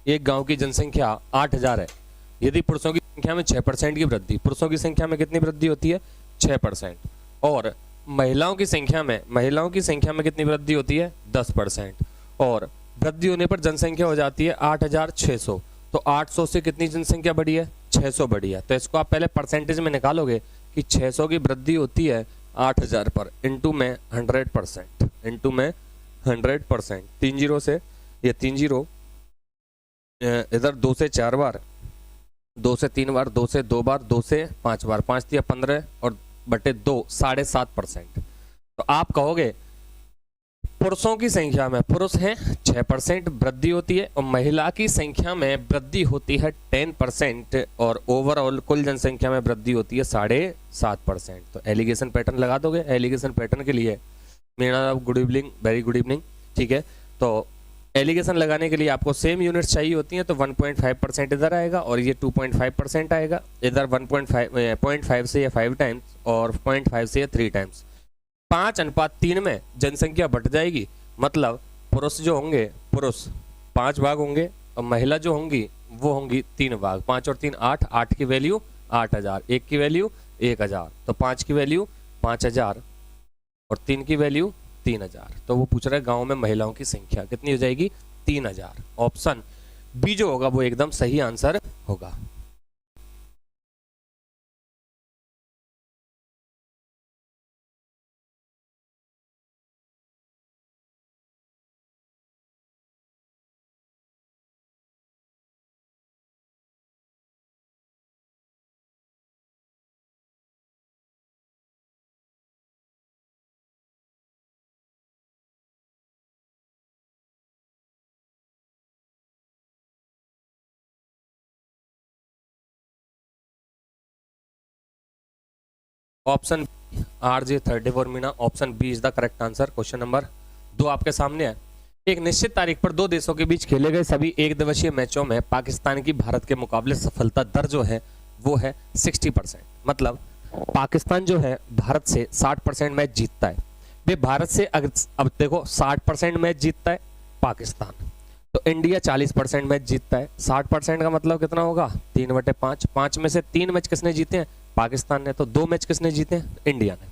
एक गांव की जनसंख्या 8000 है। यदि पुरुषों की संख्या में 6% की वृद्धि, पुरुषों की संख्या में कितनी वृद्धि होती है? 6%। और महिलाओं की संख्या में कितनी वृद्धि होती है? 10%। और वृद्धि होने पर जनसंख्या हो जाती है 8600। तो 800 से कितनी जनसंख्या बढ़ी है? 600 बढ़ी है। तो इसको आप पहले परसेंटेज में निकालोगे कि 600 की वृद्धि होती है 8000 पर, इंटू में 100%, इंटू में 100%। 3 जीरो से ये 3 जीरो इधर 2 से 4 बार, 2 से 3 बार, 2 से 2 बार, 2 से 5 बार, 5 दिया 15 और बटे 2 7.5%। तो आप कहोगे पुरुषों की संख्या में, पुरुष हैं 6% वृद्धि होती है और महिला की संख्या में वृद्धि होती है 10% और ओवरऑल कुल जनसंख्या में वृद्धि होती है 7.5%। तो एलिगेशन पैटर्न लगा दोगे। एलिगेशन पैटर्न के लिए मेरा good evening, very good evening. ठीक है, तो एलिगेशन लगाने के लिए आपको सेम यूनिट्स चाहिए होती हैं। तो 1.5% इधर आएगा और ये 2.5% आएगा। इधर 1.5 से ये 5 टाइम्स और 0.5 से ये 3 टाइम्स। 5:3 में जनसंख्या बढ़ जाएगी। मतलब पुरुष जो होंगे, पुरुष 5 भाग होंगे और महिला जो होंगी वो होंगी 3 भाग। 5 और 3 8, 8 की वैल्यू 8000, 1 की वैल्यू 1000, तो 5 की वैल्यू 5000 और 3 की वैल्यू 3000। तो वो पूछ रहा है गांव में महिलाओं की संख्या कितनी हो जाएगी? 3000। ऑप्शन बी जो होगा वो एकदम सही आंसर होगा। Option RJ 34 Meena, option B is the correct answer. Question number 2 आपके सामने है। एक निश्चित तारीख पर दो देशों के बीच खेले गए सभी एक दिवसीय मैचों में पाकिस्तान की भारत के मुकाबले सफलता दर जो है वो है 60%। मतलब पाकिस्तान जो है भारत से 60% मैच जीतता है। वे भारत से अब देखो 60% मैच जीतता है पाकिस्तान, तो इंडिया 40% मैच जीतता है। 60% का मतलब कितना होगा? 3/5। 5 में से 3 मैच किसने जीते हैं? पाकिस्तान ने। तो 2 मैच किसने जीते हैं? इंडिया ने।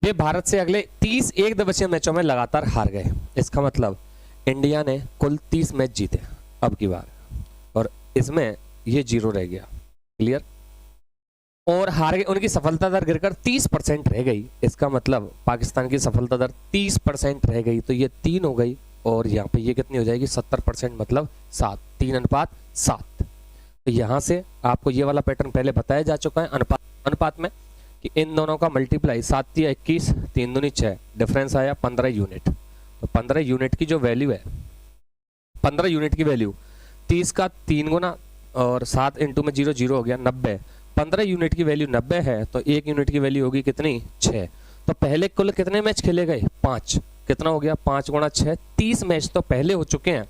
वे भारत से अगले 30 एक दिवसीय मैचों में लगातार हार गए। इसका मतलब इंडिया ने कुल 30 मैच जीते अब की बार, और इसमें ये 0 रह गया। क्लियर? और हार गए, उनकी सफलता दर गिरकर 30% रह गई। इसका मतलब पाकिस्तान की सफलता दर 30% रह गई, तो ये 3 हो गई और यहाँ पे ये कितनी हो जाएगी? 70%, मतलब 7, 3:7। तो यहाँ से आपको ये वाला पैटर्न पहले बताया जा चुका है अनुपात में कि इन दोनों का मल्टीप्लाई 7 या 21, 3 दूनी 6, डिफरेंस आया 15 यूनिट। तो 15 यूनिट की जो वैल्यू है, 15 यूनिट की वैल्यू 30 का 3 गुना और 7 इंटू में 0 0 हो गया 90। 15 यूनिट की वैल्यू 90 है तो 1 यूनिट की वैल्यू होगी कितनी? 6। तो पहले कुल कितने मैच खेले गए? 5। कितना हो गया? 5 गुणा 6, 30 मैच तो पहले हो चुके हैं।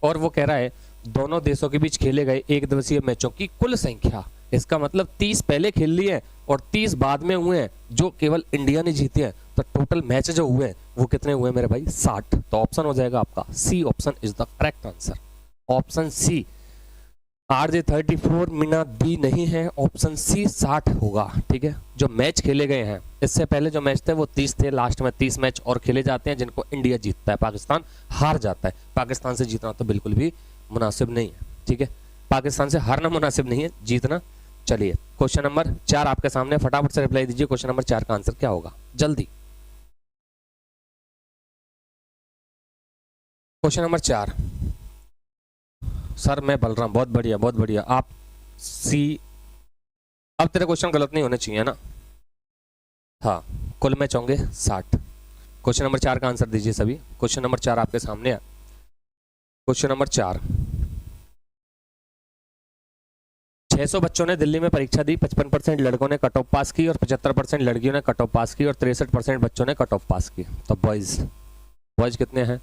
और वो कह रहा है दोनों देशों के बीच खेले गए एक दिवसीय मैचों की कुल संख्या। इसका मतलब 30 पहले खेल लिए और 30 बाद में हुए हैं जो केवल इंडिया ने जीते हैं। तो टोटल मैच जो हुए हैं वो कितने हुए मेरे भाई? 60। तो ऑप्शन हो जाएगा आपका C, option is the correct answer. Option C. RJ 34 Meena B नहीं है, ऑप्शन सी 60 होगा। ठीक है, जो मैच खेले गए हैं इससे पहले जो मैच थे वो 30 थे। लास्ट में 30 मैच और खेले जाते हैं जिनको इंडिया जीतता है, पाकिस्तान हार जाता है। पाकिस्तान से जीतना तो बिल्कुल भी मुनासिब नहीं है। ठीक है, पाकिस्तान से हारना मुनासिब नहीं है, जीतना। चलिए क्वेश्चन नंबर 4 आपके सामने, फटाफट से रिप्लाई दीजिए। क्वेश्चन नंबर 4 का आंसर क्या होगा? जल्दी। Question number 4। सर मैं बलराम, बहुत बढ़िया बहुत बढ़िया। आप सी। अब तेरे क्वेश्चन गलत नहीं होने चाहिए ना? हाँ, कुल मैच होंगे 60। क्वेश्चन नंबर 4 का आंसर दीजिए सभी। क्वेश्चन नंबर 4 आपके सामने है। Question number 4। 600 बच्चों ने दिल्ली में परीक्षा दी। 55% लड़कों ने कट ऑफ पास की और 75% लड़कियों ने कट ऑफ पास की और 63% बच्चों ने कट ऑफ पास की। तो बॉयज कितने हैं?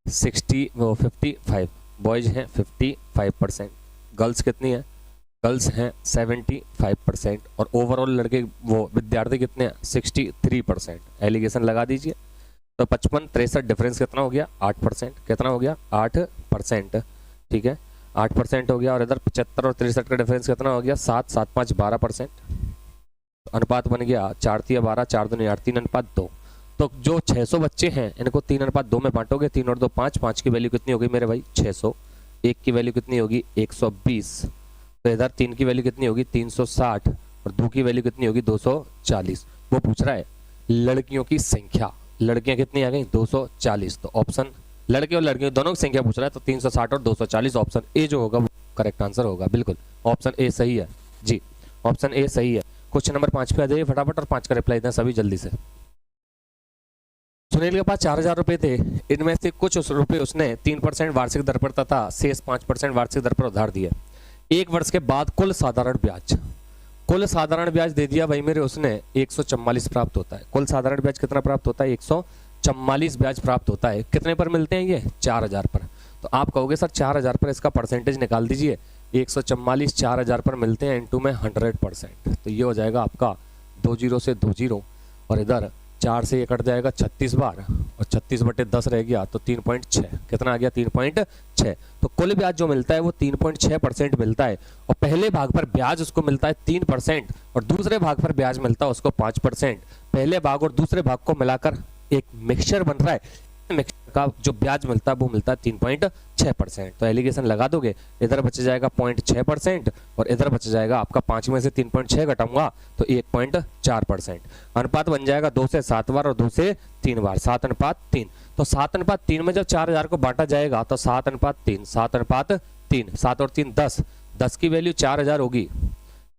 55। बॉयज हैं 55%। गर्ल्स कितनी है? गर्ल्स हैं 75% और ओवरऑल लड़के वो विद्यार्थी कितने हैं? 63%। एलिगेशन लगा दीजिए। तो 55 63 डिफरेंस कितना हो गया? 8%। कितना हो गया? 8%। ठीक है, 8% हो गया। और इधर 75 और 63 का डिफरेंस कितना हो गया? 7, 7, 5, 12%। अनुपात बन गया 4 तिया 12, 4 दूनी 8, 3:2। तो जो 600 बच्चे हैं इनको 3:2 में बांटोगे, 3 और 2 5, 5 की वैल्यू कितनी होगी मेरे भाई? 600। 1 की वैल्यू कितनी होगी? 120। तो इधर 3 की वैल्यू कितनी होगी? 360। और 2 की वैल्यू कितनी होगी? 240। वो पूछ रहा है लड़कियों की संख्या, लड़कियां कितनी आ गई? 240। तो ऑप्शन लड़के और लड़कियों दोनों की संख्या पूछ रहा है, तो 360 और 240 ऑप्शन ए जो होगा वो करेक्ट आंसर होगा। बिल्कुल ऑप्शन ए सही है जी, ऑप्शन ए सही है। क्वेश्चन नंबर 5 पे आ जाइए फटाफट और 5 का रिप्लाई दें सभी जल्दी से। सुनील के पास 4000 रुपए थे, इनमें से कुछ रुपए उसने 3% वार्षिक दर पर तथा शेष 5% वार्षिक दर पर उधार दिए। एक वर्ष के बाद कुल साधारण ब्याज, कुल साधारण ब्याज दे दिया भाई मेरे उसने 144 प्राप्त होता है। कुल साधारण ब्याज कितना प्राप्त होता है? 144 ब्याज प्राप्त होता है। कितने पर मिलते हैं ये? 4000 पर। तो आप कहोगे सर 4000 पर इसका परसेंटेज निकाल दीजिए। 144 4000 पर मिलते हैं इनटू में 100%। तो ये हो जाएगा आपका 2 0 से 2 0 और इधर 4 से ये कट जाएगा 36 बार और 36/10 रह गया तो 3.6। कितना आ गया? 3.6। तो कुल ब्याज जो मिलता है वो 3.6% मिलता है। और पहले भाग पर ब्याज उसको मिलता है 3% और दूसरे भाग पर ब्याज मिलता है उसको 5%। पहले भाग और दूसरे भाग को मिलाकर एक मिक्सचर बन रहा है, मिक्सचर का जो ब्याज मिलता है वो मिलता है 3.6%। तो एलिगेशन लगा दोगे, इधर बच जाएगा 0.6% और इधर बच जाएगा आपका 5 में से 3.6 घटाऊंगा तो 1.4%। अनुपात बन जाएगा 2 से 7 बार और 2 से 3 बार, 7:3। तो 7:3 में जब 4000 को बांटा जाएगा तो 7:3, 7:3, 7 और 3 10, 10 की वैल्यू 4000 होगी,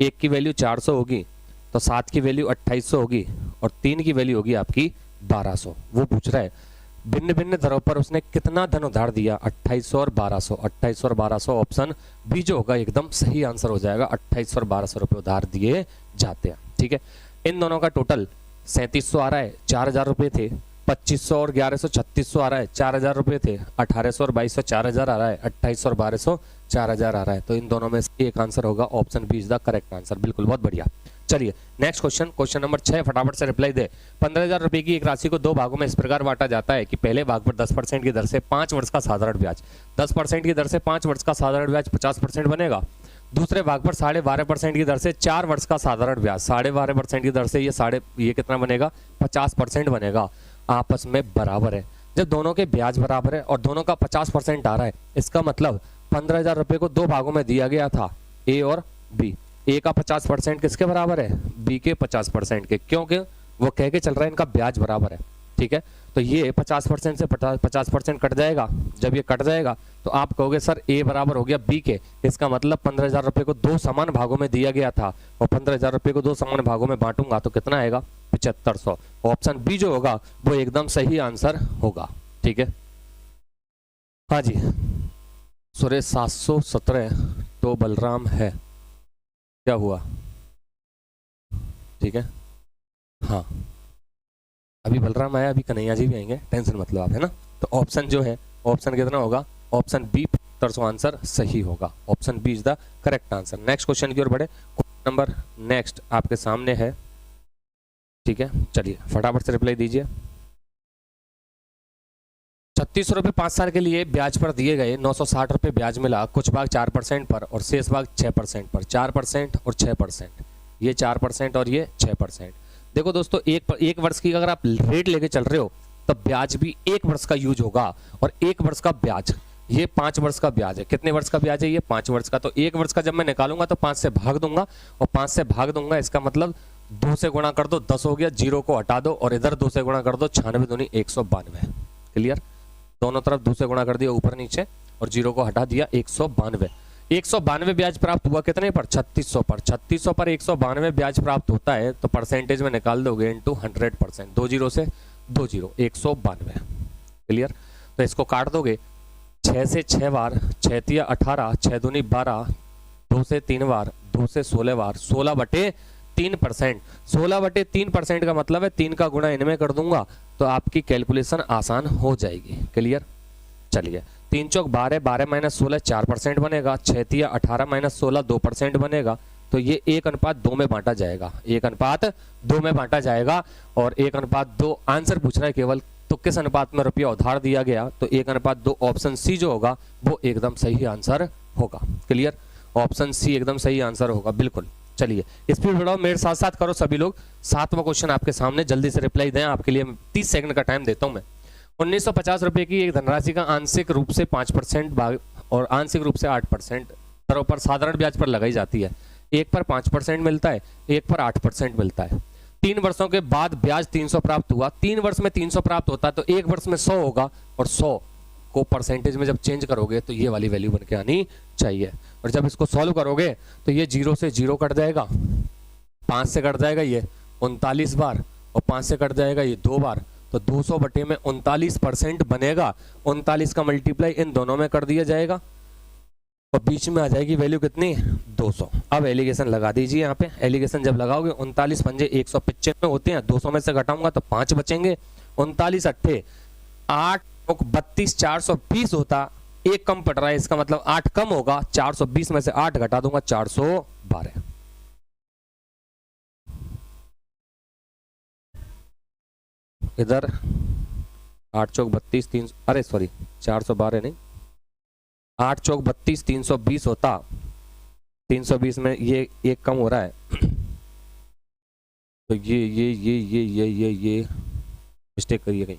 1 की वैल्यू 400 होगी, तो 7 की वैल्यू 2800 होगी और 3 की वैल्यू होगी आपकी 1200। वो पूछ रहा है भिन्न भिन्न दरों पर उसने कितना धन उधार दिया? 2800 और 1200। 2800 और 1200 ऑप्शन बी जो होगा एकदम सही आंसर हो जाएगा। 2800 और 1200 रुपए उधार दिए जाते हैं। ठीक है, इन दोनों का टोटल 3700 आ रहा है, 4000 रुपए थे। 2500 और 1100 3600 आ रहा है, 4000 रुपए थे। 1800 और 2200 4000 आ रहा है, 2800 और 1200 4000 आ रहा है। तो इन दोनों में से एक आंसर होगा, option B is the correct answer. बिल्कुल, बहुत बढ़िया। चलिए नेक्स्ट क्वेश्चन, क्वेश्चन नंबर 6 फटाफट से रिप्लाई दे। 15000 रुपए की एक राशि को दो भागों में इस प्रकार बांटा जाता है कि पहले भाग पर 10% की दर से 5 वर्ष का साधारण ब्याज, 10% की दर से 5 वर्ष का साधारण ब्याज 50% बनेगा। दूसरे भाग पर 12.5% की दर से 4 वर्ष का साधारण ब्याज, 12.5% की दर से ये कितना बनेगा? 50% बनेगा। आपस में बराबर है। जब दोनों के ब्याज बराबर है और दोनों का 50% आ रहा है, इसका मतलब 15000 रुपए को दो भागों में दिया गया था, ए और बी। ए का 50% किसके बराबर है? बी के 50% के, क्योंकि वो कह के चल रहा है इनका ब्याज बराबर है। ठीक है, तो ये 50% से 50% कट जाएगा। जब ये कट जाएगा तो आप कहोगे सर ए बराबर हो गया बी के, इसका मतलब 15000 रुपए को दो समान भागों में दिया गया था और 15000 रुपए को दो समान भागों में बांटूंगा तो कितना आएगा? 7500। ऑप्शन बी जो होगा वो एकदम सही आंसर होगा। ठीक है, हाँ जी। सुरेश 717 तो बलराम है, क्या हुआ? ठीक है, हाँ अभी बलराम आया, अभी कन्हैया जी भी आएंगे, टेंशन मतलब आप, है ना। तो ऑप्शन जो है, ऑप्शन कितना होगा? ऑप्शन बी 7500 आंसर सही होगा। Option B is the correct answer. Next question की ओर बढ़े। क्वेश्चन नंबर नेक्स्ट आपके सामने है। ठीक है, चलिए फटाफट से रिप्लाई दीजिए। 3600 रुपये 5 साल के लिए ब्याज पर दिए गए 960 रुपये ब्याज मिला, कुछ भाग 4% पर और शेष भाग 6% पर। 4% और 6%, ये 4% और ये 6%। देखो दोस्तों, एक वर्ष की अगर आप रेट लेके चल रहे हो तो ब्याज भी 1 वर्ष का यूज होगा और 1 वर्ष का ब्याज, ये 5 वर्ष का ब्याज है। कितने वर्ष का ब्याज है? ये 5 वर्ष का। तो 1 वर्ष का जब मैं निकालूंगा तो 5 से भाग दूंगा और 5 से भाग दूंगा, इसका मतलब 2 से गुणा कर दो 10 हो गया, 0 को हटा दो और इधर 2 से गुणा कर दो, 96 दूनी 192। क्लियर, दोनों तरफ 2 से गुणा कर दिया ऊपर नीचे और 0 को हटा दिया, 192। 192 ब्याज प्राप्त हुआ कितने पर? 3600 पर। 3600 पर 192 ब्याज प्राप्त होता है तो परसेंटेज में निकाल दोगे इनटू 100%। 2 0 से 2 0, 192। क्लियर, तो इसको काट दोगे 6 से 6 बार, 6 तिया 18, 6 दूनी 12, 2 से 3 बार, 2 से 16 बार, 16/3%। 16/3% का मतलब है 3 का गुणा इनमें कर दूंगा तो आपकी कैलकुलेशन आसान हो जाएगी। क्लियर, चलिए 3 चौक 12, 12 माइनस 16 4% बनेगा, 6 तिया 18 माइनस 16 2% बनेगा। तो ये 1:2 में बांटा जाएगा, 1:2 में बांटा जाएगा और 1:2 आंसर पूछ रहा है केवल, तो किस अनुपात में रुपया उधार दिया गया, तो 1:2। ऑप्शन सी जो होगा वो एकदम सही आंसर होगा। क्लियर, ऑप्शन सी एकदम सही आंसर होगा, बिल्कुल। चलिए स्पीड बढ़ाओ, मेरे साथ साथ करो सभी लोग। 7वां क्वेश्चन आपके सामने, जल्दी से रिप्लाई दें, आपके लिए 30 सेकंड का टाइम देता हूं मैं। 1950 रुपए की एक धनराशि का आंशिक रूप से 5% भाग और आंशिक रूप से 8% दरों पर साधारण ब्याज पर लगाई जाती है। एक पर 5% मिलता है, एक पर 8% मिलता है। 3 वर्षों के बाद ब्याज 300 प्राप्त हुआ। 3 वर्ष में 300 प्राप्त होता है तो 1 वर्ष में 100 होगा, और 100 को परसेंटेज में जब चेंज करोगे तो ये वाली वैल्यू बन के आनी चाहिए। और जब इसको सॉल्व करोगे तो ये 0 से 0 कट जाएगा, 5 से कट जाएगा ये 39 बार, और 5 से कट जाएगा ये 2 बार, तो 200 बटे में 39% बनेगा। 39 का मल्टीप्लाई इन दोनों में कर दिया जाएगा और बीच में आ जाएगी वैल्यू कितनी, 200। अब एलिगेशन लगा दीजिए यहाँ पे। एलिगेशन जब लगाओगे 39 पंजे 195 होते हैं, 200 में से घटाऊंगा तो 5 बचेंगे। 39 अट्ठे 8 32 420 होता, एक कम पड़ रहा है, इसका मतलब 8 कम होगा। 420 में से 8 घटा दूंगा, 412। इधर 8 चौक 32 3, अरे सॉरी 412 नहीं, 8 चौक 32 320 होता। 320 में ये एक कम हो रहा है, तो ये मिस्टेक करिए कहीं।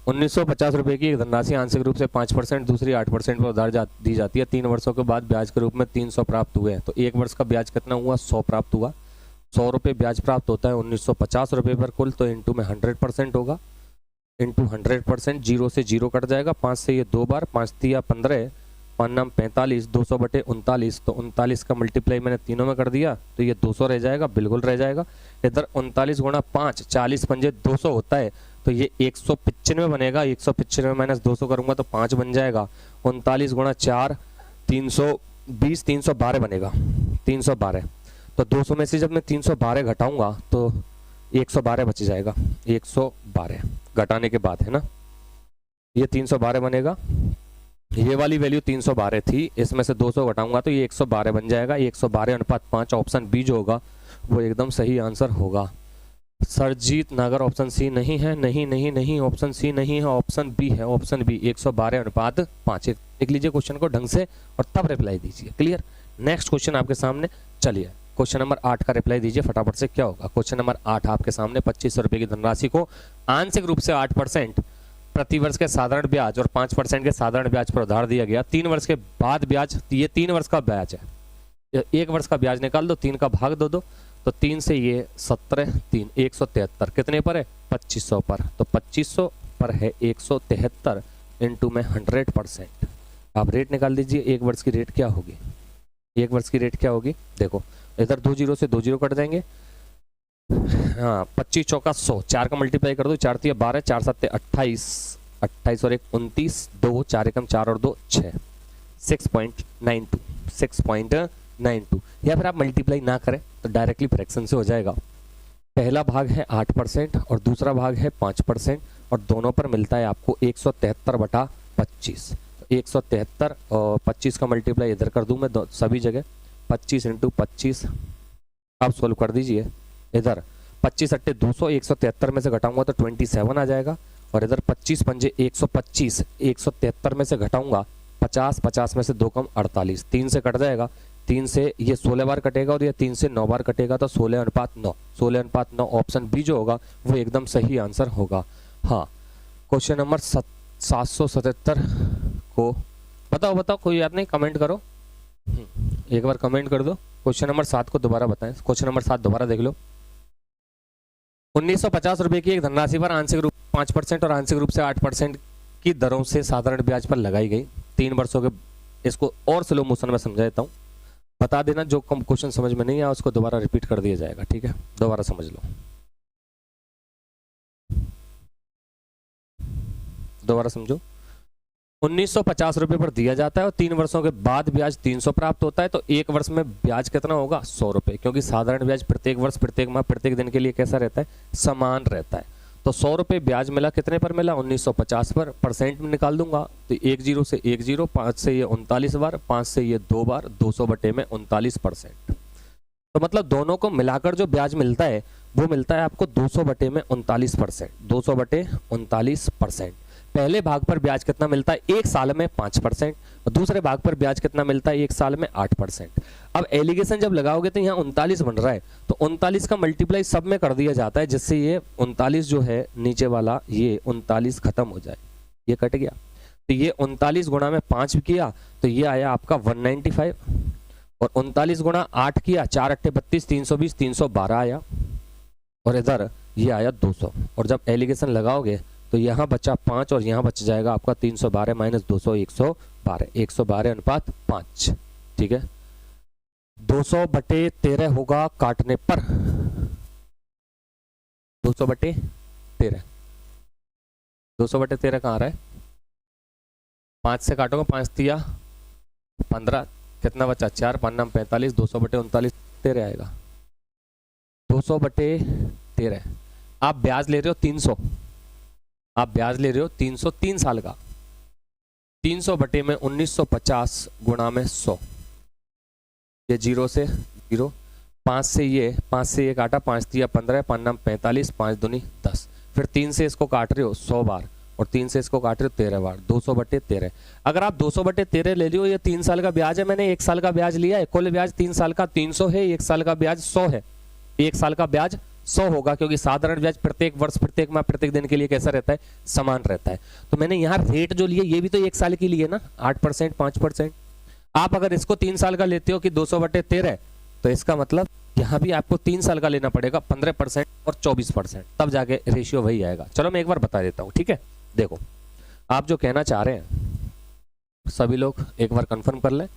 1950 रुपए की एक धनराशि आंशिक रूप से 5%, दूसरी 8% पर उधार दी जाती है। 3 वर्षों के बाद ब्याज के रूप में 300 प्राप्त हुए हैं, तो 1 वर्ष का ब्याज कितना हुआ, 100 प्राप्त हुआ। 100 रुपये ब्याज प्राप्त होता है 1950 रुपये पर कुल, तो इंटू में 100% होगा। इंटू 100%, 0 से 0 कट जाएगा, 5 से ये 2 बार, 5 तिया 15, 5 नाम 45, 200 बटे 39, तो 39 का मल्टीप्लाई मैंने तीनों में कर दिया, तो ये 200 रह जाएगा, बिल्कुल रह जाएगा। इधर 39 गुणा 5, 40 पंजे 200 होता है, तो ये 195 बनेगा। 195 माइनस 200 करूंगा तो 5 बन जाएगा। 39 गुणा 4 320, 312 बनेगा, 312। तो 200 में से जब मैं 312 घटाऊंगा तो 112 बच जाएगा। 112 घटाने के बाद है ना, ये 312 बनेगा। ये वाली वैल्यू 312 थी, इसमें से 200 घटाऊंगा तो ये 112 बन जाएगा। 112:5, ऑप्शन बी जो होगा वो एकदम सही आंसर होगा। सरजीत नागर ऑप्शन सी नहीं है, नहीं, ऑप्शन सी नहीं है, ऑप्शन बी है, ऑप्शन बी 112:5। देख लीजिए क्वेश्चन को ढंग से और तब रिप्लाई दीजिए। क्लियर, नेक्स्ट क्वेश्चन आपके सामने। चलिए क्वेश्चन नंबर 8 का रिप्लाई दीजिए फटाफट से। क्या होगा क्वेश्चन नंबर 8 आपके सामने, 2500 रुपए की धनराशि को आंशिक रूप से 8% प्रतिवर्ष के साधारण ब्याज और 5% के साधारण ब्याज पर उधार दिया गया। 3 वर्ष के बाद ब्याज, ये 3 वर्ष का ब्याज है, 1 वर्ष का ब्याज निकाल दो, 3 का भाग दो, तो 3 से ये 17 3 173 कितने पर है, 2500 पर, तो 2500 पर है 173 इंटू में 100%। आप रेट निकाल दीजिए। 1 वर्ष की रेट क्या होगी, 1 वर्ष की रेट क्या होगी, देखो इधर 2 0 से 2 0 कट जाएंगे। हाँ 25 चौका 100, 4 का मल्टीप्लाई कर दो, 4 तिया 12, 4 7 28, 28 और 1 29, 2 4 एकम 4 और 2 6, 6.92, 6.92। या फिर आप मल्टीप्लाई ना करें तो डायरेक्टली फ्रैक्शन से हो जाएगा। पहला भाग है 8% और दूसरा भाग है 5%, और दोनों पर मिलता है आपको 173/25। 173 और 25 का मल्टीप्लाई इधर कर दूं मैं सभी जगह, 25 इंटू 25। आप सोल्व कर दीजिए। इधर 25 अट्टे 200, 173 में से घटाऊंगा तो 27 आ जाएगा, और इधर 25 पंजे 125, 173 में से घटाऊंगा 50, 50 में से 2 कम 48, 3 से कट जाएगा। 3 से ये 16 बार कटेगा और ये 3 से 9 बार कटेगा, तो 16:9, 16:9 ऑप्शन बी जो होगा वो एकदम सही आंसर होगा। हाँ क्वेश्चन नंबर 777 को बताओ, कोई याद नहीं, कमेंट करो, एक बार कमेंट कर दो। क्वेश्चन नंबर 7 को दोबारा बताएं, क्वेश्चन नंबर 7 दोबारा देख लो। 1950 रुपए की एक धनराशि पर आंशिक रूप 5% और आंशिक रूप से 8% की दरों से साधारण ब्याज पर लगाई गई 3 वर्षों के। इसको और स्लो मोशन में समझा देता हूँ, बता देना जो कम क्वेश्चन समझ में नहीं आया उसको दोबारा रिपीट कर दिया जाएगा, ठीक है, दोबारा समझ लो, दोबारा समझो। 1950 रुपए पर दिया जाता है और 3 वर्षों के बाद ब्याज 300 प्राप्त होता है, तो 1 वर्ष में ब्याज कितना होगा, 100 रुपए, क्योंकि साधारण ब्याज प्रत्येक वर्ष, प्रत्येक माह, प्रत्येक दिन के लिए कैसा रहता है, समान रहता है। तो 100 रुपए ब्याज मिला, कितने पर मिला, 1950 पर। परसेंट में निकाल दूंगा तो 1 0 से 1 0, 5 से ये 39 बार, 5 से ये 2 बार, 200 बटे में 39%। तो मतलब दोनों को मिलाकर जो ब्याज मिलता है वो मिलता है आपको 200/39%। 200/39%। पहले भाग पर ब्याज कितना मिलता है? एक साल में 5%। और दूसरे भाग पर ब्याज कितना मिलता है? एक साल में 8%। अब एलिगेशन जब लगाओगे तो यहाँ 39 बन रहा है, तो 39 का मल्टीप्लाई सब में कर दिया जाता है, जिससे ये 39 जो है नीचे वाला, ये 39 खत्म हो जाए, ये कट गया। तो ये 39 गुणा में 5 किया तो ये आया आपका 195, और 39 गुणा 8 किया, 4 × 8 = 32, 320, 312 आया, और इधर ये आया 200। और जब एलिगेशन लगाओगे तो यहाँ बचा 5 और यहाँ बच जाएगा आपका 312 - 200, 112। 112:5, ठीक है। 200/13 होगा काटने पर, 200/13। 200/13 कहाँ आ रहा है? 5 से काटोगे, 5 तिया 15, कितना बचा? 4, 5 9 45, 200/39 13 आएगा। 200/13। आप ब्याज ले रहे हो 300, आप ब्याज ले रहे हो 300 3 साल का। 300/1950 गुणा में 100, ये 0 से 0, 5 से ये काटा, 5 तिया 15, 5 9 45, 5 दूनी 10, फिर 3 से इसको काट रहे हो 100 बार, और 3 से इसको काट रहे हो 13 बार। 200/13। अगर आप 200/13 ले लियो, ये 3 साल का ब्याज है, मैंने 1 साल का ब्याज लिया है। कुल ब्याज 3 साल का 300 है, 1 साल का ब्याज 100 है। 1 साल का ब्याज 100 होगा, क्योंकि साधारण ब्याज प्रत्येक वर्ष, प्रत्येक माह, प्रत्येक दिन के लिए कैसा रहता है? समान रहता है। तो मैंने यहाँ रेट जो लिए ये भी तो 1 साल के लिए ना, 8%, 5%। आप अगर इसको 3 साल का लेते हो कि 200/13, तो इसका मतलब यहाँ भी आपको 3 साल का लेना पड़ेगा, 15% और 24%, तब जाके रेशियो वही आएगा। चलो मैं एक बार बता देता हूँ, ठीक है। देखो, आप जो कहना चाह रहे हैं सभी लोग एक बार कंफर्म कर लें।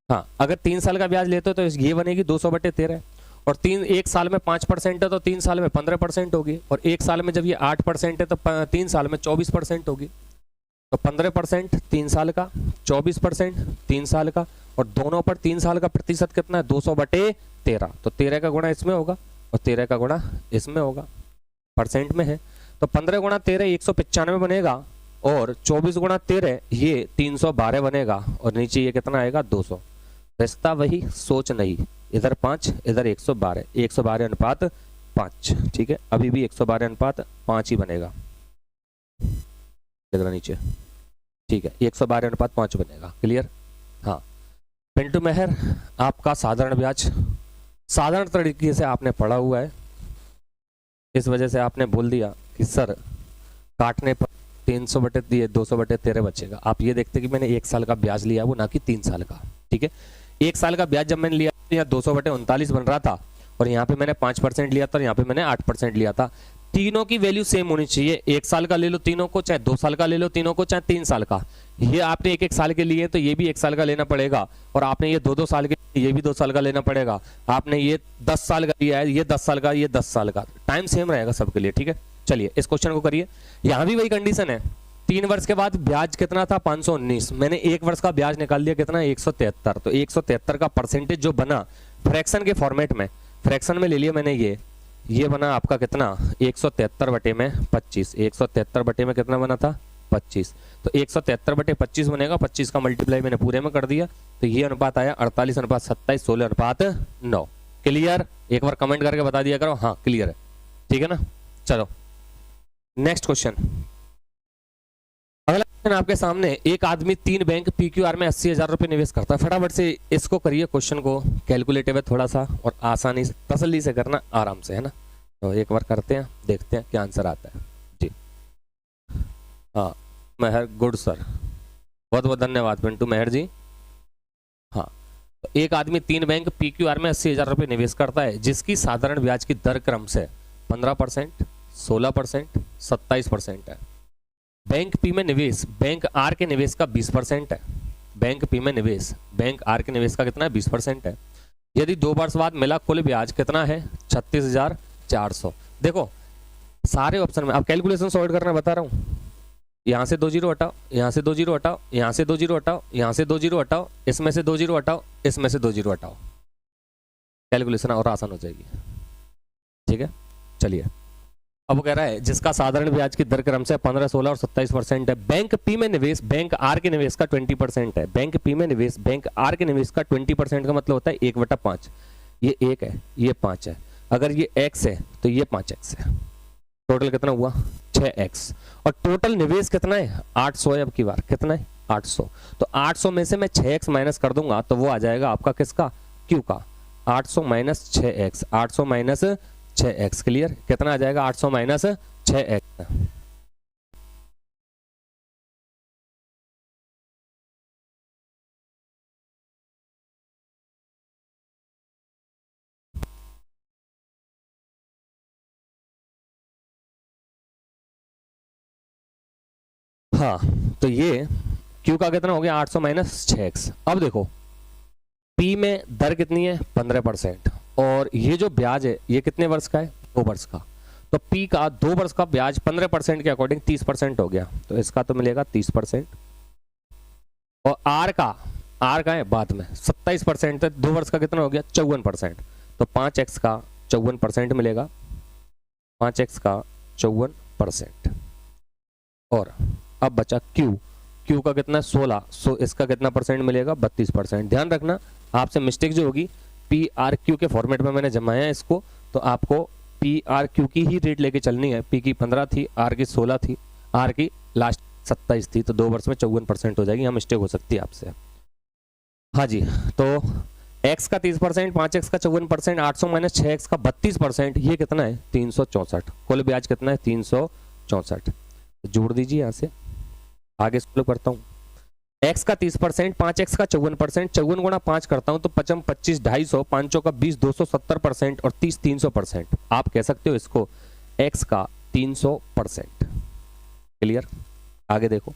हाँ, अगर 3 साल का ब्याज लेते हो तो ये बनेगी 200/13, और 1 साल में 5% है तो 3 साल में 15% होगी, और 1 साल में जब ये 8% है तो 3 साल में 24% होगी। तो 15% 3 साल का, 24% 3 साल का, और दोनों पर 3 साल का प्रतिशत कितना है? 200/13। तो 13 का गुणा इसमें होगा और 13 का गुणा इसमें होगा, परसेंट में है। तो 15 × 13 195 बनेगा, और 24 × 13 ये 312 बनेगा, और नीचे ये कितना आएगा? 200। रिश्ता वही, सोच नहीं। इधर 5, इधर 112, 112:5, ठीक है। अभी भी 112:5 ही बनेगा, देख रहा नीचे, ठीक है। 112:5 बनेगा। क्लियर? हाँ। पिंटू मेहर, आपका साधारण ब्याज साधारण तरीके से आपने पढ़ा हुआ है, इस वजह से आपने बोल दिया कि सर काटने पर 200/13 बचेगा। आप ये देखते कि मैंने 1 साल का ब्याज लिया, वो ना कि 3 साल का, ठीक है। 1 साल का ब्याज जब मैंने लिया तो यहाँ 200/39 बन रहा था, और यहाँ पे मैंने 5% लिया था, और यहाँ पे मैंने 8% लिया था। तीनों की वैल्यू सेम होनी चाहिए। 1 साल का ले लो तीनों को, चाहे 2 साल का ले लो तीनों को, चाहे 3 साल का। ये आपने 1 साल के लिए तो ये भी 1 साल का लेना पड़ेगा, और आपने ये 2 साल के ये भी 2 साल का लेना पड़ेगा। आपने ये 10 साल का लिया है, ये 10 साल का, ये 10 साल का, टाइम सेम रहेगा सबके लिए, ठीक है। चलिए इस क्वेश्चन को करिए। यहाँ भी वही कंडीशन है। 3 वर्ष के बाद ब्याज कितना था? 519। मैंने 1 वर्ष का ब्याज निकाल दिया, कितना? 173। तो 173 का परसेंटेज जो बना फ्रैक्शन के फॉर्मेट में, फ्रैक्शन में ले लिया मैंने, ये बना आपका कितना? 173/25। 173 में कितना बना था? 25। तो 173/25 बनेगा। 25 का मल्टीप्लाई मैंने पूरे में कर दिया, तो ये अनुपात आया 48:27, 16:9। क्लियर? एक बार कमेंट करके बता दिया करो हाँ क्लियर है, ठीक है ना। चलो नेक्स्ट क्वेश्चन। अगला क्वेश्चन आपके सामने। एक आदमी 3 बैंक PQR में 80,000 रुपए निवेश करता है। फटाफट से इसको करिए, क्वेश्चन को कैलकुलेटिव है थोड़ा सा, और आसानी से तसल्ली से करना, आराम से, है ना। तो एक बार करते हैं, देखते हैं क्या आंसर आता है जी। हाँ मेहर, गुड सर, बहुत बहुत धन्यवाद पिंटू मेहर जी। हाँ, तो एक आदमी 3 बैंक PQR में 80,000 रुपए निवेश करता है, जिसकी साधारण ब्याज की दर क्रम से 15%, 16%, 27% है। बैंक पी में निवेश बैंक आर के निवेश का 20% है। बैंक पी में निवेश बैंक आर के निवेश का कितना है? 20% है। यदि 2 वर्ष बाद मिला कुल ब्याज कितना है? 36,400। देखो सारे ऑप्शन में, अब कैलकुलेशन सॉल्व करना बता रहा हूँ। यहाँ से 2 जीरो हटाओ, यहाँ से 2 जीरो हटाओ, यहाँ से 2 जीरो हटाओ, यहाँ से 2 जीरो हटाओ, इसमें से 2 जीरो हटाओ, इसमें से 2 जीरो हटाओ, कैलकुलेशन और आसान हो जाएगी, ठीक है। चलिए अब वो कह रहा है जिसका साधारण ब्याज की दर क्रमशः 15, 16 और 27% है। बैंक पी में निवेश बैंक आर के निवेश का 20% है। बैंक पी में निवेश बैंक आर के निवेश का 20% का मतलब होता है 1/5। ये 1 है, ये 5 है। अगर ये x है तो ये 5x है। टोटल कितना हुआ 6x। और टोटल निवेश कितना है 800 है। अब की बार कितना है 800। तो 800 में से मैं 6x माइनस कर दूंगा तो वो आ जाएगा आपका किसका Q का 800 minus 6x। 800 minus 6x clear. कितना आ जाएगा 800 माइनस 6x। हाँ तो ये Q का कितना हो गया 800 माइनस 6x। अब देखो P में दर कितनी है 15% और ये जो ब्याज है ये कितने वर्ष का है 2 वर्ष का। तो P का 2 वर्ष का ब्याज 15% के अकॉर्डिंग 30% हो गया तो इसका तो मिलेगा 30%। और R का है बाद में 27% है। 2 वर्ष का कितना हो गया 54%। तो 5x का 54% मिलेगा 5x का 54%। और अब बचा Q का कितना 16 सो इसका कितना परसेंट मिलेगा 32%। ध्यान रखना आपसे मिस्टेक जो होगी PRQ के फॉर्मेट में मैंने जमाया है इसको तो आपको PRQ की ही रेट लेके चलनी है। P की 15 थी, R की 16 थी, R की लास्ट 27 थी तो 2 वर्ष में 54% हो जाएगी। यहाँ मिस्टेक हो सकती है आपसे। हाँ जी तो x का 30%, 5x का 54%, 800 माइनस 6x का 32%, ये कितना है 364। कुल ब्याज कितना है 364। जोड़ दीजिए यहाँ से आगे स्क्रॉल करता हूँ। x का 30%, 5x का 54%, 54 गुणा 5 करता हूँ तो 55, 25, 250, 5 का 20, 270% और 30, 300%। आप कह सकते हो इसको x का 300%। क्लियर। आगे देखो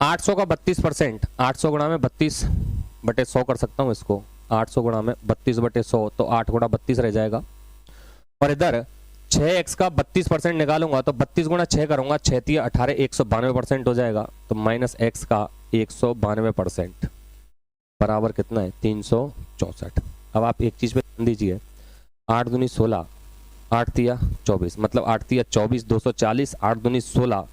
800 का 32%, 800 गुणा में 32/100 कर सकता हूँ इसको। 800 गुणा में 32/100 तो 8 गुणा 32 रह जाएगा। और इधर 6x का 32% निकालूंगा तो 32 गुणा 6 करूंगा 6 × 18 192% हो जाएगा। तो माइनस x का 192% बराबर कितना है 364। अब आप एक चीज पे ध्यान दीजिए 8 दूनी 16, 8 तिया 24 मतलब 8 तिया 24, 240, 8 दूनी 16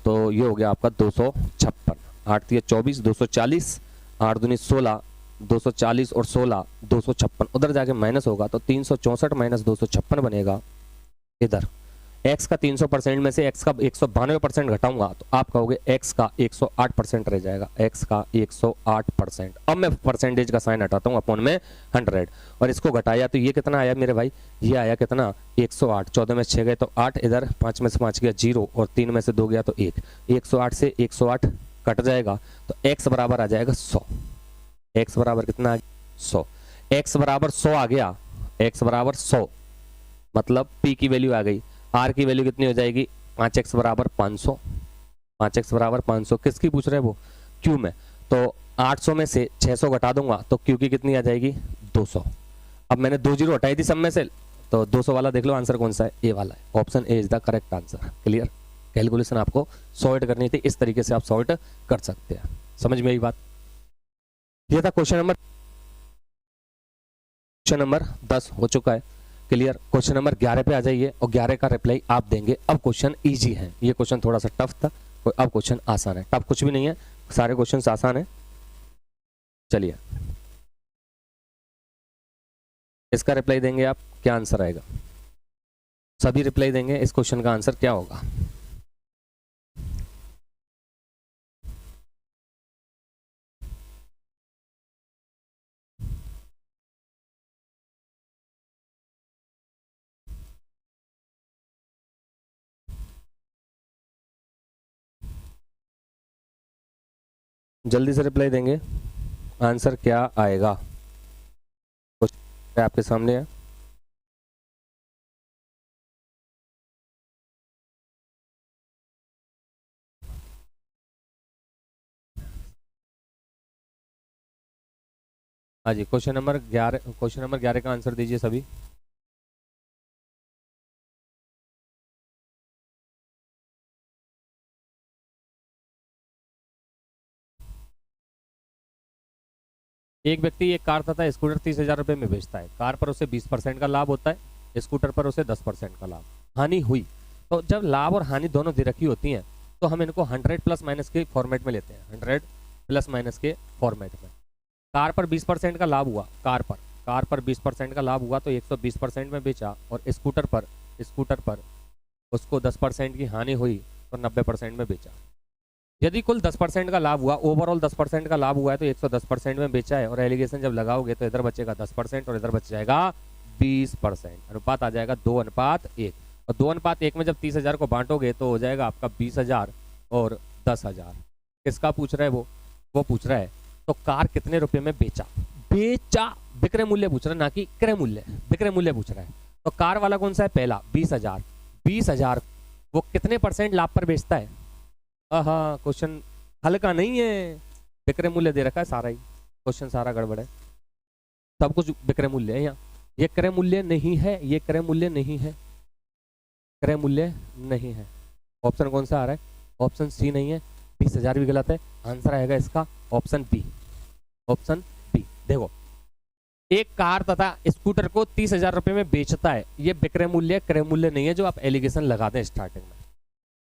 तो ये हो गया आपका 256। 8 तिया 24, 240, 8 दूनी 16, 240 और 16 256। उधर जाके माइनस होगा तो 364 माइनस 256 बनेगा। इधर x का 300% में से x का 192% घटाऊंगा तो आप कहोगे x का 108% रह जाएगा। x का 108%। अब मैं परसेंटेज का साइन हटाता हूँ अपॉन में 100 और इसको घटाया तो ये कितना आया मेरे भाई ये आया कितना 108। 14 में 6 गए तो 8, इधर 5 में से 5 गया 0 और 3 में से 2 गया तो 1। 108 से 108 कट जाएगा तो x बराबर आ जाएगा 100। x बराबर कितना आ गया 100। x बराबर 100 आ गया। x बराबर 100 मतलब P की वैल्यू आ गई। R की वैल्यू कितनी हो जाएगी 5x बराबर 500। 5x बराबर 500 किसकी पूछ रहे हैं वो Q में। तो 800 में से 600 घटा दूंगा तो Q की कितनी आ जाएगी 200। अब मैंने 2 जीरो हटाई थी सब में से तो 200 वाला देख लो आंसर कौन सा है ए वाला है। Option A is the correct answer. Clear. Calculation आपको सॉर्ट करनी थी इस तरीके से आप सॉर्ट कर सकते हैं। समझ में आई बात। ये था क्वेश्चन नंबर 10 हो चुका है। क्लियर। क्वेश्चन नंबर 11 पे आ जाइए और 11 का रिप्लाई आप देंगे। अब क्वेश्चन इजी है। ये क्वेश्चन थोड़ा सा टफ था अब क्वेश्चन आसान है। टफ कुछ भी नहीं है सारे क्वेश्चन आसान है। चलिए इसका रिप्लाई देंगे आप क्या आंसर आएगा। सभी रिप्लाई देंगे इस क्वेश्चन का आंसर क्या होगा। जल्दी से रिप्लाई देंगे आंसर क्या आएगा। क्वेश्चन आपके सामने है। हाँ जी क्वेश्चन नंबर 11 का आंसर दीजिए सभी। एक व्यक्ति एक कार तथा स्कूटर 30,000 रुपए में बेचता है। कार पर उसे 20% का लाभ होता है, स्कूटर पर उसे 10% का लाभ। हानि हुई। तो जब लाभ और हानि दोनों दे रखी होती हैं तो हम इनको 100 प्लस माइनस के फॉर्मेट में लेते हैं, 100 प्लस माइनस के फॉर्मेट में। कार पर 20% का लाभ हुआ, कार पर 20% का लाभ हुआ तो 120% में बेचा, और स्कूटर पर उसको 10% की हानि हुई तो 90% में बेचा। यदि कुल 10% का लाभ हुआ, ओवरऑल 10% का लाभ हुआ है तो 110% में बेचा है, और एलिगेशन जब लगाओगे तो इधर बचेगा 10% और इधर बच जाएगा 20%। अनुपात आ जाएगा 2:1, और 2:1 में जब 30,000 को बांटोगे तो हो जाएगा आपका 20,000 और 10,000। किसका पूछ रहा है वो पूछ रहा है तो कार कितने रुपए में बेचा, विक्रय मूल्य पूछ रहा है, ना कि क्रय मूल्य, विक्रय मूल्य पूछ रहा है। तो कार वाला कौन सा है, पहला 20,000 वो कितने % लाभ पर बेचता है। हाँ, क्वेश्चन हल्का नहीं है, विक्रय मूल्य दे रखा है सारा ही, क्वेश्चन सारा गड़बड़ है, सब कुछ विक्रय मूल्य है यहाँ। ये क्रय मूल्य नहीं है, ये क्रय मूल्य नहीं है, क्रय मूल्य नहीं है। ऑप्शन कौन सा आ रहा है, ऑप्शन सी नहीं है, 20,000 भी गलत है, आंसर आएगा इसका ऑप्शन बी। देखो, एक कार तथा स्कूटर को 30,000 रुपए में बेचता है, ये विक्रय मूल्य क्रय मूल्य नहीं है जो आप एलिगेशन लगाते हैं स्टार्टिंग में।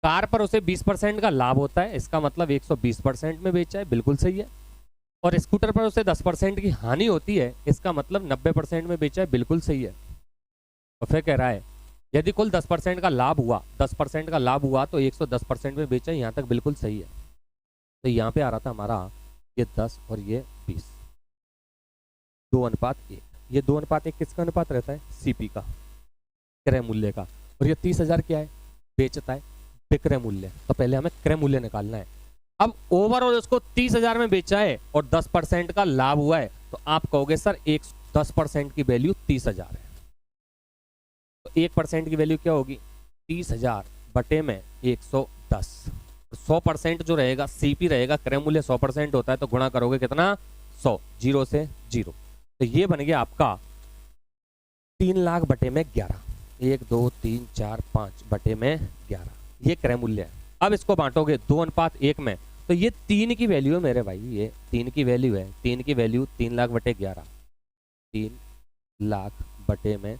कार पर उसे 20% का लाभ होता है, इसका मतलब 120% में बेचा है, बिल्कुल सही है। और स्कूटर पर उसे 10% की हानि होती है, इसका मतलब 90% में बेचा है, बिल्कुल सही है। और फिर कह रहा है यदि कुल 10% का लाभ हुआ, 10% का लाभ हुआ तो 110% में बेचा है, यहाँ तक बिल्कुल सही है। तो यहाँ पे आ रहा था हमारा ये 10 और ये 20, 2:1। ये 2:1 किसका अनुपात रहता है, सीपी का, क्रय मूल्य का। और ये 30,000 क्या है, बेचता है, विक्रय मूल्य। तो पहले हमें क्रय मूल्य निकालना है। अब ओवरऑल उसको 30,000 में बेचा है और 10% का लाभ हुआ है, तो आप कहोगे सर 10% की वैल्यू 30,000 है। तो 1% की वैल्यू क्या होगी, 30,000 बटे में 110। 100% जो रहेगा सीपी रहेगा, क्रय मूल्य 100% होता है, तो गुणा करोगे कितना, 100, 0 से 0। तो ये बन गया आपका 3 लाख बटे में 11, 1 2 3 4 5 बटे में 11, ये क्रय मूल्य है। अब इसको बांटोगे 2:1 में, तो ये 3 की वैल्यू है मेरे भाई, ये 3 की वैल्यू है। 3 की वैल्यू 3 लाख बटे 11, 3 लाख बटे में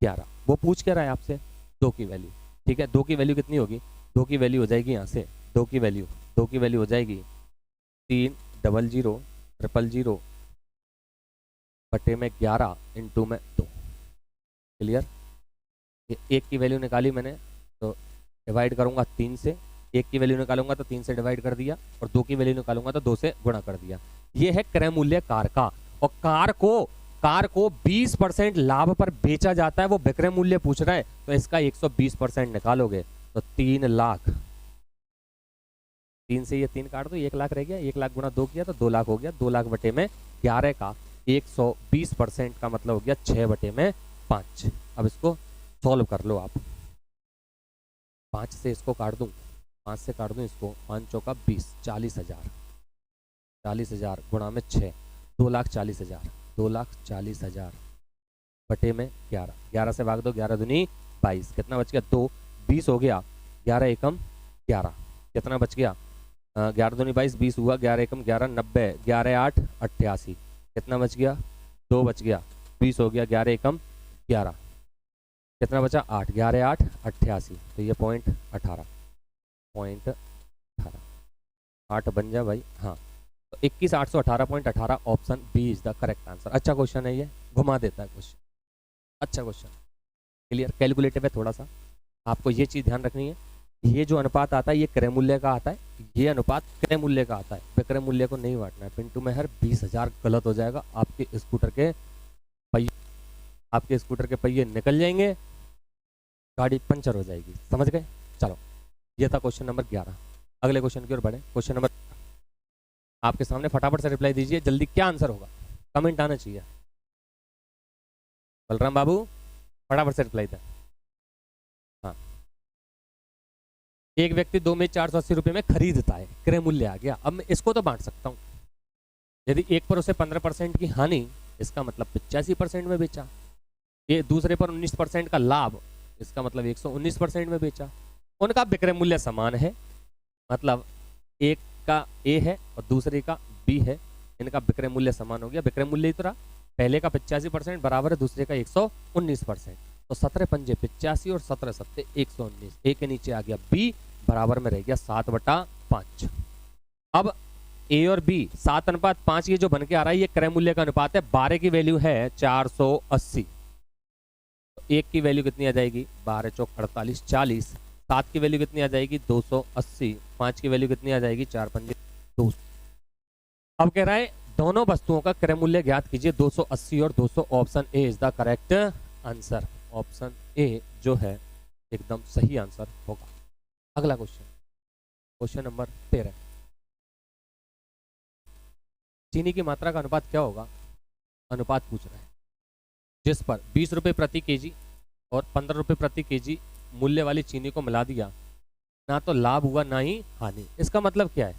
11। वो पूछ क्या रहा है आपसे, 2 की वैल्यू, ठीक है। 2 की वैल्यू कितनी होगी, 2 की वैल्यू हो जाएगी यहाँ से, 2 की वैल्यू हो जाएगी 3000000 बटे में 11 इंटू में 2। क्लियर। ये 1 की वैल्यू निकाली मैंने तो डिवाइड करूंगा 3 से, 1 की वैल्यू निकालूंगा तो 3 से डिवाइड कर दिया, और 2 की वैल्यू निकालूंगा तो 2 से गुणा कर दिया। ये है क्रय मूल्य कार का। और कार को 20% लाभ पर बेचा जाता है, वो विक्रय मूल्य पूछ रहा है, तो इसका 120% निकालोगे तो 3 लाख, 3 से ये 3 काट दो, 1 लाख रह गया, 1 लाख गुणा 2 किया तो 2 लाख हो गया। 2 लाख बटे में 11 का 120% का मतलब हो गया 6 बटे में 5। अब इसको सॉल्व कर लो आप, 5 से इसको काट दूं, 5 से काट दूं इसको, 5 चौका 20, 40,000, 40,000 गुणा में 6, 2,40,000, 2,40,000 बटे में 11, 11 से भाग दो, 11 दूनी 22, कितना बच गया 2, 20 हो गया, 11 एकम 11, कितना बच गया 11 दूनी 22, 20 हुआ, 11 एकम 11, 90, 11 8 88, कितना बच गया 2 बच गया, 20 हो गया, 11 एकम 11, कितना बचा 8, 11 8 88, तो ये पॉइंट 18, 8 बन जाए भाई, हाँ। तो 21,818.18 option B is the correct answer. अच्छा क्वेश्चन है ये, घुमा देता है क्वेश्चन, अच्छा क्वेश्चन। क्लियर। कैलकुलेटिव है थोड़ा सा, आपको ये चीज ध्यान रखनी है, ये जो अनुपात आता है ये क्रय मूल्य का आता है, ये अनुपात क्रय मूल्य का आता है, विक्रय मूल्य को नहीं बांटना है। पिंटू में हर 20,000 गलत हो जाएगा, आपके स्कूटर के पहिए निकल जाएंगे, गाड़ी पंचर हो जाएगी, समझ गए। चलो, ये था क्वेश्चन नंबर 11। अगले क्वेश्चन की ओर बढ़े। क्वेश्चन नंबर आपके सामने, फटाफट से रिप्लाई दीजिए जल्दी, क्या आंसर होगा, कमेंट आना चाहिए। बलराम बाबू फटाफट से रिप्लाई दें। हाँ, एक व्यक्ति 2 में 480 रुपए में खरीदता है, क्रय मूल्य आ गया। अब मैं इसको तो बांट सकता हूं, यदि एक पर उसे 15% की हानि, इसका मतलब 85% में बेचा, ये दूसरे पर 19% का लाभ, इसका मतलब 119% में बेचा। उनका विक्रय मूल्य समान है, मतलब एक का ए है और दूसरे का बी है, इनका विक्रय मूल्य समान हो गया। विक्रय मूल्य ही तो रहा, पहले का 85% बराबर है दूसरे का 119%। तो 17 पंजे 85 और 17 सत्ते 119। ए के नीचे आ गया बी, बराबर में रह गया 7/5। अब ए और बी 7:5 ये जो बन के आ रहा है ये क्रय मूल्य का अनुपात है। 12 की वैल्यू है 480, तो 1 की वैल्यू कितनी आ जाएगी 12 चौक 48 40। 7 की वैल्यू कितनी आ जाएगी 280। 5 की वैल्यू कितनी आ जाएगी 4 पंजे 200। अब कह रहा है दोनों वस्तुओं का क्रय मूल्य ज्ञात कीजिए 280 और 200। Option A is the correct answer. Option A जो है एकदम सही आंसर होगा। अगला क्वेश्चन, क्वेश्चन नंबर 13। चीनी की मात्रा का अनुपात क्या होगा? अनुपात पूछ रहा है जिस पर 20 रुपए प्रति केजी और 15 रुपए प्रति केजी मूल्य वाली चीनी को मिला दिया, ना तो लाभ हुआ ना ही हानि। इसका मतलब क्या है?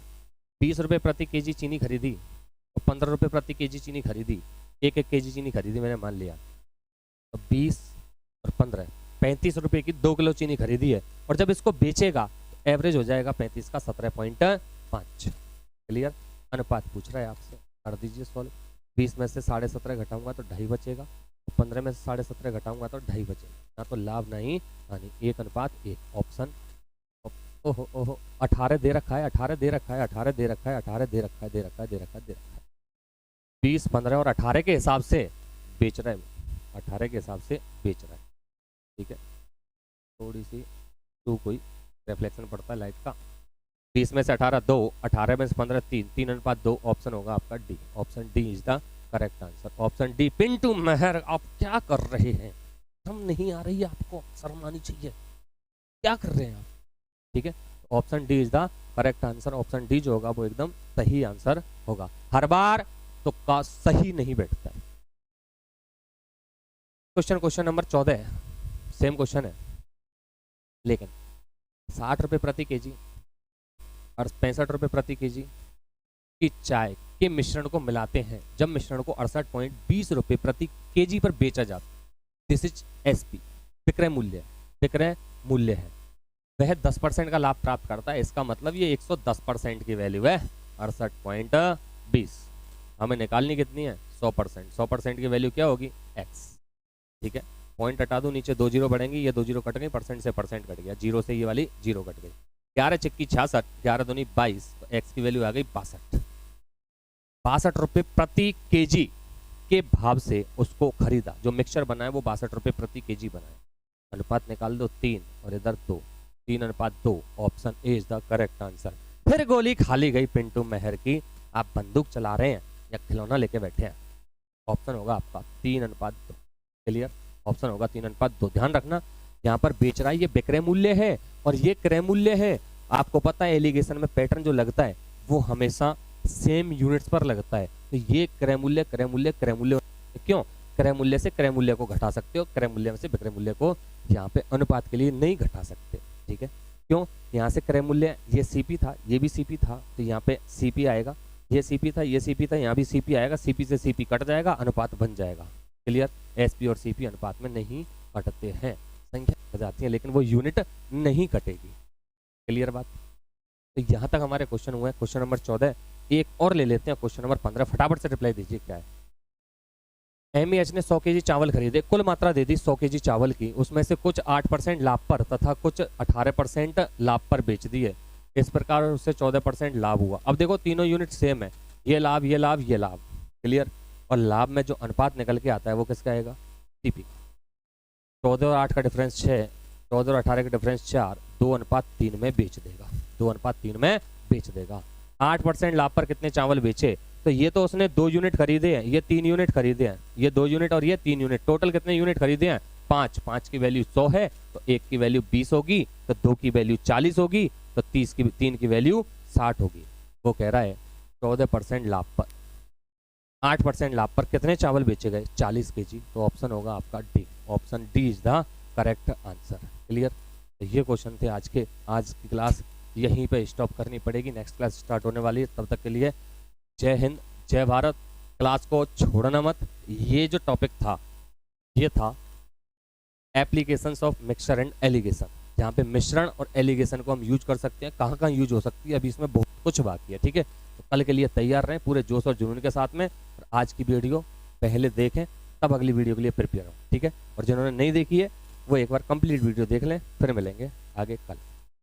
20 रुपए प्रति केजी चीनी खरीदी और 15 रुपए प्रति केजी चीनी खरीदी, एक केजी चीनी खरीदी मैंने मान लिया, तो 20 और 15 35 रुपए की 2 किलो चीनी खरीदी है, और जब इसको बेचेगा तो एवरेज हो जाएगा 35 का 17.5। क्लियर? अनुपात पूछ रहा है आपसे, कर दीजिए सॉल्व। 20 में से 17.5 घटाऊंगा तो 2.5 बचेगा, 15 में से 17.5 घटाऊंगा तो 2.5 बचेगा, ना तो लाभ नहीं हानि। 1:1। ऑप्शन ओहो ओहो 18 दे रखा है, 18 दे रखा है, 18 दे रखा है, 18 दे रखा है, दे रखा है, दे रखा है, दे रखा है। 20 15 और 18 के हिसाब से बेच रहा है, 18 के हिसाब से बेच रहा है। ठीक है, थोड़ी सी कोई रिफ्लेक्शन पड़ता है लाइट का। 20 में से 18 2, 18 में से 15 3, 3:2। ऑप्शन होगा आपका D. Option D is the correct answer. Option D. Pintu Mehar आप क्या कर रहे हैं? हम नहीं आ रही है आपको, शर्म आनी चाहिए, क्या कर रहे हैं आप? ठीक है, option D is the correct answer. Option D जो होगा वो एकदम सही आंसर होगा। हर बार तुक्का सही नहीं बैठता है। क्वेश्चन नंबर 14 सेम क्वेश्चन है, लेकिन 60 रुपए प्रति केजी और 65 रुपए प्रति केजी की चाय के मिश्रण को मिलाते हैं जब मिश्रण को 68.20 रुपए प्रति केजी पर बेचा जाता है। दिस इज एसपी, विक्रय मूल्य। विक्रय मूल्य है, वह 10% का लाभ प्राप्त करता है। इसका मतलब ये 110% की वैल्यू है 68.20। हमें निकालनी कितनी है 100%। 100% की वैल्यू क्या होगी x। ठीक है, पॉइंट हटा दो, नीचे 2 जीरो बढ़ेंगी, ये 2 जीरो कट गई, परसेंट से परसेंट कट गया, जीरो से ये वाली जीरो कट गई। 11 चिक्की 66, 11 दूनी 22, तो x की वैल्यू आ गई 62। 62 रुपए प्रति केजी के भाव से उसको खरीदा। जो मिक्सचर बना है वो 62 रुपए प्रति केजी बना है। अनुपात निकाल दो 3 और इधर 2, 3:2। Option A is the correct answer. फिर गोली खाली गई पिंटू मेहर की। आप बंदूक चला रहे हैं या खिलौना लेके बैठे हैं? ऑप्शन होगा आपका 3:2। क्लियर? ऑप्शन होगा 3:2। ध्यान रखना, यहाँ पर बेच रहा है ये विक्रय मूल्य है और ये क्रय मूल्य है। आपको पता है एलिगेशन में पैटर्न जो लगता है वो हमेशा सेम यूनिट्स पर लगता है। तो ये क्रय मूल्य क्रय मूल्य क्रय मूल्य, क्यों? क्रय मूल्य से क्रय मूल्य को घटा सकते हो, क्रय मूल्य में से विक्रय मूल्य को यहाँ पे अनुपात के लिए नहीं घटा सकते। ठीक है, क्यों? यहाँ से क्रय मूल्य ये सीपी था, ये भी सीपी था, तो यहाँ पे सीपी आएगा। ये सीपी था, ये सीपी था, यहाँ भी सीपी आएगा। सीपी से सीपी कट जाएगा, अनुपात बन जाएगा। क्लियर? एसपी और सीपी अनुपात में नहीं कटते हैं, संख्या कट जाती है लेकिन वो यूनिट नहीं कटेगी। क्लियर बात? तो यहाँ तक हमारे क्वेश्चन हुए हैं। क्वेश्चन नंबर 14 एक और ले लेते हैं। क्वेश्चन नंबर 15 फटाफट से रिप्लाई दीजिए क्या है। एमईएच ने 100 केजी चावल खरीदे, कुल मात्रा दे दी 100 केजी चावल की, उसमें से कुछ 8% लाभ पर तथा कुछ 18% लाभ पर बेच दिए। इस प्रकार उससे 14% लाभ हुआ। अब देखो तीनों यूनिट सेम है, ये लाभ ये लाभ ये लाभ। क्लियर? और लाभ में जो अनुपात निकल के आता है वो किसका आएगा? सीपी। 14 और 8 का डिफरेंस 6, 14 और 18 का डिफरेंस 4, 2:3 में बेच देगा, 2:3 में बेच देगा। 8% लाभ पर कितने चावल बेचे? तो ये तो उसने 2 यूनिट खरीदे हैं, ये 3 यूनिट खरीदे हैं, ये 2 यूनिट और ये 3 यूनिट, टोटल कितने यूनिट खरीदे हैं? 5। 5 की वैल्यू 100 है तो 1 की वैल्यू 20 होगी, तो 2 की वैल्यू 40 होगी, तो 3 की वैल्यू 60 होगी। वो कह रहा है 14% लाभ पर 8% लाभ पर कितने चावल बेचे गए? 40 केजी। तो ऑप्शन होगा आपका D. Option D is the correct answer. Clear? तो ये क्वेश्चन थे आज के। आज की क्लास यहीं पे स्टॉप करनी पड़ेगी, नेक्स्ट क्लास स्टार्ट होने वाली है। तब तक के लिए जय हिंद, जय भारत। क्लास को छोड़ना मत। ये जो टॉपिक था ये था applications of mixture and allegation, जहाँ पे मिश्रण और एलिगेशन को हम यूज कर सकते हैं। कहाँ कहाँ यूज हो सकती है अभी इसमें बहुत कुछ बाकी है। ठीक है, तो कल के लिए तैयार रहें पूरे जोश और जुनून के साथ में। और आज की वीडियो पहले देखें, तब अगली वीडियो के लिए प्रिपेयर हो, ठीक है। और जिन्होंने नहीं देखी है वो एक बार कंप्लीट वीडियो देख लें, फिर मिलेंगे आगे कल।